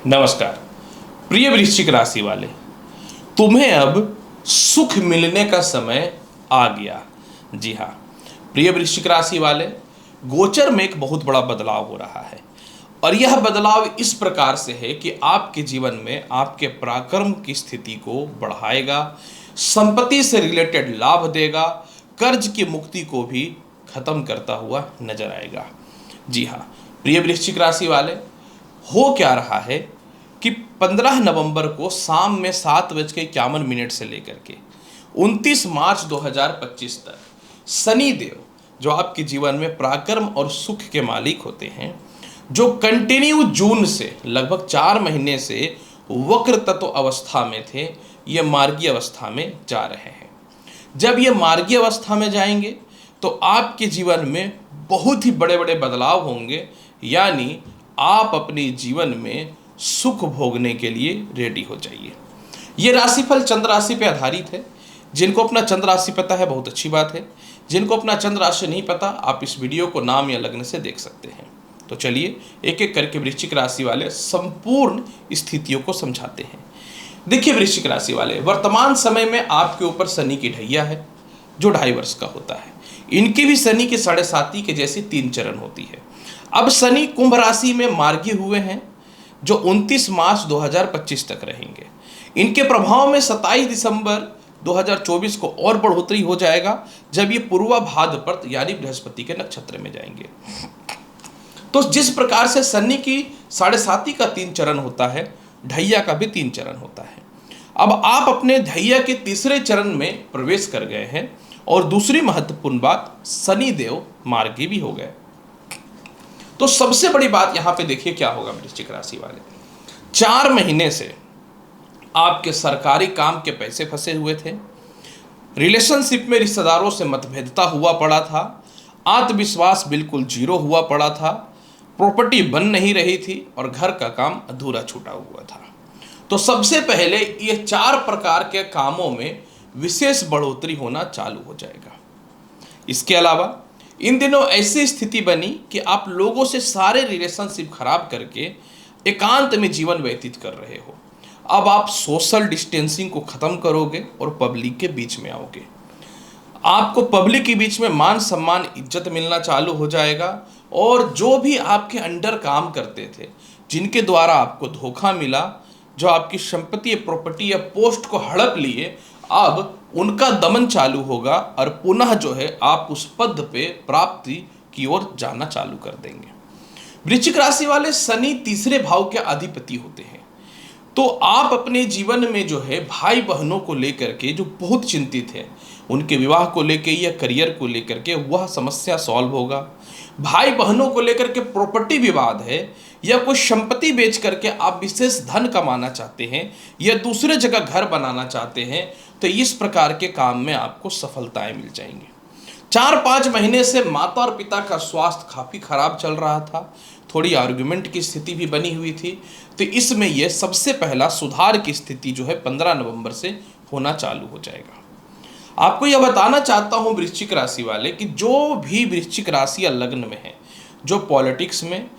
नमस्कार प्रिय वृश्चिक राशि वाले, तुम्हें अब सुख मिलने का समय आ गया। जी हाँ प्रिय वृश्चिक राशि वाले, गोचर में एक बहुत बड़ा बदलाव हो रहा है और यह बदलाव इस प्रकार से है कि आपके जीवन में आपके पराक्रम की स्थिति को बढ़ाएगा, संपत्ति से रिलेटेड लाभ देगा, कर्ज की मुक्ति को भी खत्म करता हुआ नजर आएगा। जी हाँ प्रिय वृश्चिक राशि वाले, हो क्या रहा है कि 15 नवंबर को शाम में 7:51 से लेकर के 29 मार्च 2025 तक शनि देव, जो आपके जीवन में पराक्रम और सुख के मालिक होते हैं, जो कंटिन्यू जून से लगभग 4 महीने से वक्र तत्व अवस्था में थे, ये मार्गीय अवस्था में जा रहे हैं। जब ये मार्गीय अवस्था में जाएंगे तो आपके जीवन में बहुत ही बड़े बड़े बदलाव होंगे, यानी आप अपने जीवन में सुख भोगने के लिए रेडी हो जाइए। ये राशिफल चंद्र राशि पे आधारित है। जिनको अपना चंद्र राशि पता है बहुत अच्छी बात है, जिनको अपना चंद्र राशि नहीं पता आप इस वीडियो को नाम या लग्न से देख सकते हैं। तो चलिए एक एक करके वृश्चिक राशि वाले संपूर्ण स्थितियों को समझाते हैं। देखिए वृश्चिक राशि वाले, वर्तमान समय में आपके ऊपर शनि की ढैया है जो 2.5 वर्ष का होता है। इनकी भी शनि के 7.5 के जैसी 3 चरण होती है। अब शनि कुंभ राशि में मार्गी हुए हैं जो 29 मार्च 2025 तक रहेंगे। इनके प्रभाव में 27 दिसंबर 2024 को और बढ़ोतरी हो जाएगा जब ये पूर्वा भाद्रपद यानी बृहस्पति के नक्षत्र में जाएंगे। तो जिस प्रकार से शनि की 7.5 का 3 चरण होता है, ढैया का भी 3 चरण होता है। अब आप अपने ढैया के तीसरे चरण में प्रवेश कर गए हैं और दूसरी महत्वपूर्ण बात, शनि देव मार्गी भी हो गए। तो सबसे बड़ी बात यहां पे देखिए क्या होगा वृश्चिक राशि वाले, 4 महीने से आपके सरकारी काम के पैसे फंसे हुए थे, रिलेशनशिप में रिश्तेदारों से मतभेदता हुआ पड़ा था, आत्मविश्वास बिल्कुल जीरो हुआ पड़ा था, प्रॉपर्टी बन नहीं रही थी और घर का काम अधूरा छूटा हुआ था। तो सबसे पहले ये 4 प्रकार के कामों में विशेष बढ़ोतरी होना चालू हो जाएगा। इसके अलावा इन दिनों ऐसी स्थिति बनी कि आप लोगों से सारे रिलेशनशिप खराब करके एकांत में जीवन व्यतीत कर रहे हो। अब आप सोशल डिस्टेंसिंग को खत्म करोगे और पब्लिक के बीच में आओगे। आपको पब्लिक के बीच में मान सम्मान इज्जत मिलना चालू हो जाएगा और जो भी आपके अंडर काम करते थे, जिनके द्वारा आपको धोखा मिला, जो आपकी संपत्ति प्रॉपर्टी या पोस्ट को हड़प लिए, अब उनका दमन चालू होगा और पुनः जो है आप उस पद पे प्राप्ति की ओर जाना चालू कर देंगे। वृश्चिक राशि वाले, शनि तीसरे भाव के अधिपति होते हैं। तो आप अपने जीवन में जो है भाई बहनों को लेकर के जो बहुत चिंतित है, उनके विवाह को लेकर या करियर को लेकर के, वह समस्या सॉल्व होगा। भाई बहनों को लेकर के प्रॉपर्टी विवाद है या कोई संपत्ति बेच करके आप विशेष धन कमाना चाहते हैं या दूसरे जगह घर बनाना चाहते हैं, तो इस प्रकार के काम में आपको सफलताएं मिल जाएंगी। 4-5 महीने से माता और पिता का स्वास्थ्य काफी खराब चल रहा था, थोड़ी आर्गुमेंट की स्थिति भी बनी हुई थी। तो इसमें यह सबसे पहला सुधार की स्थिति जो है 15 नवंबर से होना चालू हो जाएगा। आपको यह बताना चाहता हूं वृश्चिक राशि वाले कि जो भी वृश्चिक राशि या लग्न में है, जो पॉलिटिक्स में,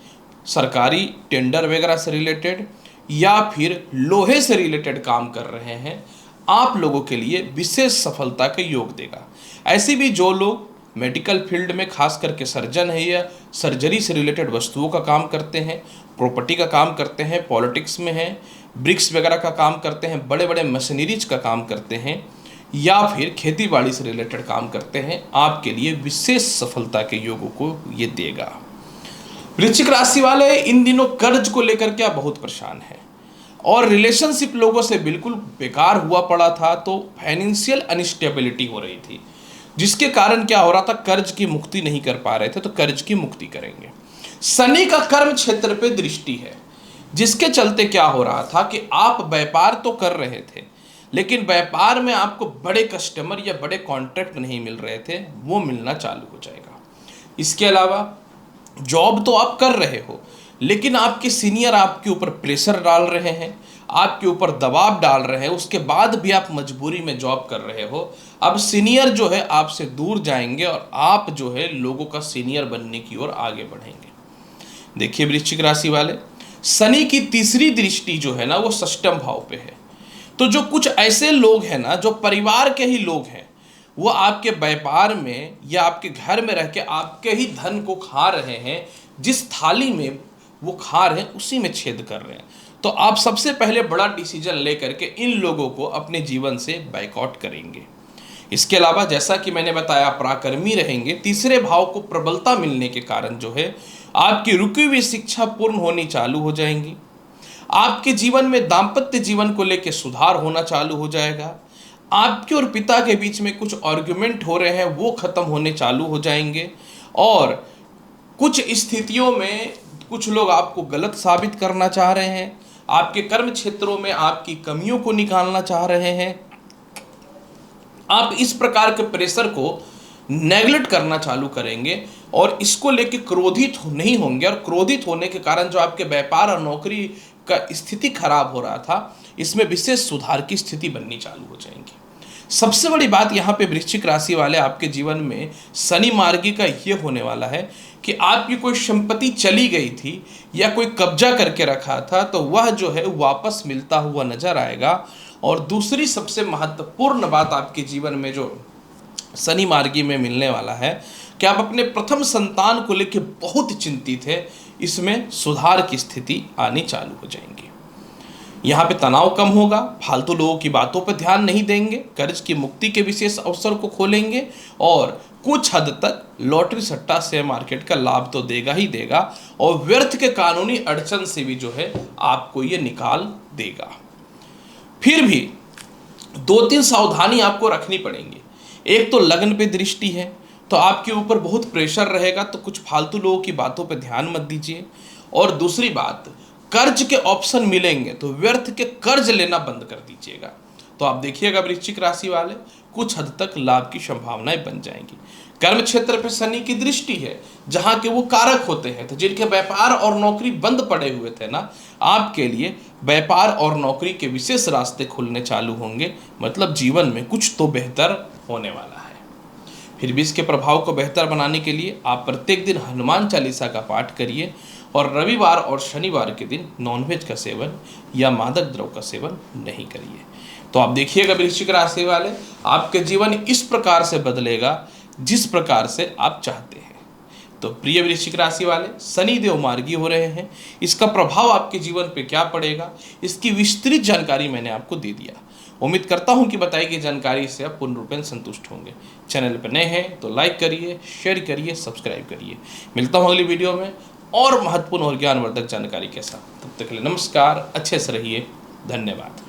सरकारी टेंडर वगैरह से रिलेटेड या फिर लोहे से रिलेटेड काम कर रहे हैं, आप लोगों के लिए विशेष सफलता के योग देगा। ऐसे भी जो लोग मेडिकल फील्ड में खास करके सर्जन है या सर्जरी से रिलेटेड वस्तुओं का काम करते हैं, प्रॉपर्टी का काम करते हैं, पॉलिटिक्स में हैं, ब्रिक्स वगैरह का काम करते हैं, बड़े बड़े मशीनरीज का काम करते हैं या फिर खेती बाड़ी से रिलेटेड काम करते हैं, आपके लिए विशेष सफलता के योगों को ये देगा। वृश्चिक राशि वाले, इन दिनों कर्ज को लेकर के आप बहुत परेशान हैं और रिलेशनशिप लोगों से बिल्कुल बेकार हुआ पड़ा था। तो फाइनेंशियल अनस्टेबिलिटी हो रही थी, जिसके कारण क्या हो रहा था, कर्ज की मुक्ति नहीं कर पा रहे थे, तो कर्ज की मुक्ति करेंगे। शनि का कर्म क्षेत्र पे दृष्टि है, जिसके चलते क्या हो रहा था कि आप व्यापार तो कर रहे थे, लेकिन व्यापार में आपको बड़े कस्टमर या बड़े कॉन्ट्रैक्ट नहीं मिल रहे थे, वो मिलना चालू हो जाएगा। इसके अलावा जॉब तो आप कर रहे हो, लेकिन आपके सीनियर आपके ऊपर प्रेशर डाल रहे हैं, आपके ऊपर दबाव डाल रहे हैं, उसके बाद भी आप मजबूरी में जॉब कर रहे हो। अब सीनियर जो है आपसे दूर जाएंगे और आप जो है लोगों का सीनियर बनने की ओर आगे बढ़ेंगे। देखिए वृश्चिक राशि वाले, शनि की तीसरी दृष्टि जो है ना वो षष्ठम भाव पे है। तो जो कुछ ऐसे लोग हैं ना जो परिवार के ही लोग हैं, वो आपके व्यापार में या आपके घर में रह के आपके ही धन को खा रहे हैं, जिस थाली में वो खा रहे हैं उसी में छेद कर रहे हैं। तो आप सबसे पहले बड़ा डिसीजन लेकर के इन लोगों को अपने जीवन से बाइकआउट करेंगे। इसके अलावा जैसा कि मैंने बताया पराक्रमी रहेंगे, तीसरे भाव को प्रबलता मिलने के कारण जो है आपकी रुकी हुई शिक्षा पूर्ण होनी चालू हो जाएंगी। आपके जीवन में दाम्पत्य जीवन को लेकर सुधार होना चालू हो जाएगा। आपके और पिता के बीच में कुछ आर्गुमेंट हो रहे हैं वो खत्म होने चालू हो जाएंगे। और कुछ स्थितियों में कुछ लोग आपको गलत साबित करना चाह रहे हैं, आपके कर्म क्षेत्रों में आपकी कमियों को निकालना चाह रहे हैं। आप इस प्रकार के प्रेशर को नेगलेक्ट करना चालू करेंगे और इसको लेके क्रोधित नहीं होंगे। और क्रोधित होने के कारण जो आपके व्यापार और नौकरी का स्थिति खराब हो रहा था, इसमें विशेष सुधार की स्थिति बननी चालू हो जाएंगी। सबसे बड़ी बात यहाँ पे वृश्चिक राशि वाले आपके जीवन में शनि मार्गी का ये होने वाला है कि आपकी कोई संपत्ति चली गई थी या कोई कब्जा करके रखा था, तो वह जो है वापस मिलता हुआ नजर आएगा। और दूसरी सबसे महत्वपूर्ण बात आपके जीवन में जो शनि मार्गी में मिलने वाला है कि आप अपने प्रथम संतान को लेकर बहुत चिंतित है, इसमें सुधार की स्थिति आनी चालू हो जाएंगी। यहाँ पे तनाव कम होगा, फालतू लोगों की बातों पर ध्यान नहीं देंगे, कर्ज की मुक्ति के विशेष अवसर को खोलेंगे और कुछ हद तक लॉटरी सट्टा शेयर मार्केट का लाभ तो देगा ही देगा और व्यर्थ के कानूनी अड़चन से भी जो है आपको ये निकाल देगा। फिर भी 2-3 सावधानी आपको रखनी पड़ेंगी। एक तो लग्न पे दृष्टि है तो आपके ऊपर बहुत प्रेशर रहेगा, तो कुछ फालतू लोगों की बातों पे ध्यान मत दीजिए। और दूसरी बात, कर्ज के ऑप्शन मिलेंगे तो व्यर्थ के कर्ज लेना बंद कर दीजिएगा। तो आप देखिएगा वृश्चिक राशि वाले कुछ हद तक लाभ की संभावनाएं बन जाएंगी। कर्म क्षेत्र पे शनि की दृष्टि है जहां के वो कारक होते हैं, तो जिनके व्यापार और नौकरी बंद पड़े हुए थे ना, आपके लिए व्यापार और नौकरी के विशेष रास्ते खुलने चालू होंगे। मतलब जीवन में कुछ तो बेहतर होने वाला है। फिर भी इसके प्रभाव को बेहतर बनाने के लिए आप प्रत्येक दिन हनुमान चालीसा का पाठ करिए और रविवार और शनिवार के दिन नॉनवेज का सेवन या मादक द्रव्य का सेवन नहीं करिए। तो आप देखिएगा वृश्चिक राशि वाले, आपके जीवन इस प्रकार से बदलेगा जिस प्रकार से आप चाहते हैं। तो प्रिय वृश्चिक राशि वाले, शनि देव मार्गी हो रहे हैं, इसका प्रभाव आपके जीवन पे क्या पड़ेगा, इसकी विस्तृत जानकारी मैंने आपको दे दिया। उम्मीद करता हूं कि बताई गई जानकारी से आप पूर्ण रूपेण संतुष्ट होंगे। चैनल पर नए हैं तो लाइक करिए, शेयर करिए, सब्सक्राइब करिए। मिलता हूं अगली वीडियो में और महत्वपूर्ण और ज्ञानवर्धक जानकारी के साथ। तब तक के लिए नमस्कार, अच्छे से रहिए, धन्यवाद।